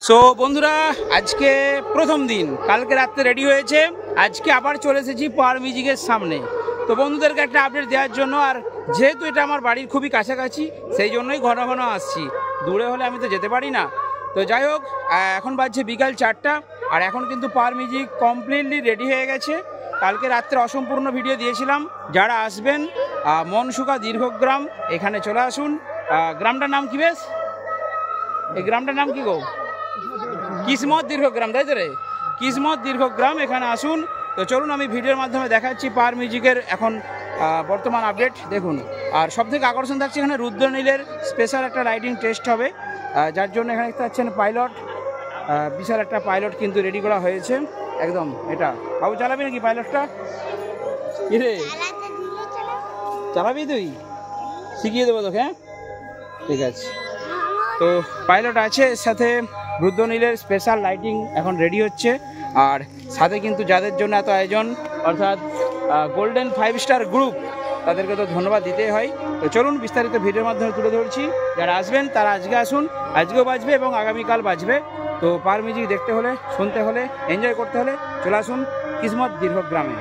So বন্ধুরা, আজকে প্রথম দিন, কালকে রাত্রে রেডি হয়েছে, আজকে আবার চলে এসেছি পাওয়ার মিউজিকের সামনে। তো বন্ধুদেরকে একটা আপডেট দেওয়ার জন্য, আর যেহেতু এটা আমার বাড়ির খুবই কাছাকাছি, সেই জন্যই ঘন ঘন আসছি। দূরে হলে আমি তো যেতে পারি না। তো যাই হোক, এখন বাজছে বিকাল 4টা, আর এখন কিন্তু পাওয়ার মিউজিক কমপ্লিটলি রেডি হয়ে গেছে। কালকে রাত্রে অসম্পূর্ণ ভিডিও দিয়েছিলাম। যারা আসবেন মনসুকা দীর্ঘগ্রাম, এখানে চলে আসুন। গ্রামটার নাম কি বেশ? এই গ্রামটার নাম কি গো? কিসমত দীর্ঘগ্রাম, তাই তো রে? কিসমত দীর্ঘগ্রাম, এখানে আসুন। তো চলুন আমি ভিডিওর মাধ্যমে দেখাচ্ছি পাওয়ার মিউজিকের এখন বর্তমান আপডেট দেখুন। আর সব থেকে আকর্ষণ থাকছে এখানে রুদ্রনীলের স্পেশাল একটা লাইটিং টেস্ট হবে, যার জন্য এখানে দেখতে পাচ্ছেন পাইলট, বিশাল একটা পাইলট কিন্তু রেডি করা হয়েছে একদম। এটা বাবু চালাবি নাকি পাইলটটা? কি রে, চালাবি তুই? শিখিয়ে দেবো তোকে, হ্যাঁ ঠিক আছে। তো পাইলট আছে, এর সাথে রুদ্রনীলের স্পেশাল লাইটিং এখন রেডি হচ্ছে। আর সাথে কিন্তু যাদের জন্য এত আয়োজন, অর্থাৎ গোল্ডেন 5 স্টার গ্রুপ, তাদেরকে তো ধন্যবাদ দিতেই হয়। তো চলুন বিস্তারিত ভিডিওর মাধ্যমে তুলে ধরছি। যারা আসবেন তারা আজকে আসুন, আজকেও বাজবে এবং আগামীকাল বাজবে। তো পাওয়ার মিউজিক দেখতে হলে, শুনতে হলে, এনজয় করতে হলে চলে আসুন কিসমত দীর্ঘগ্রামে।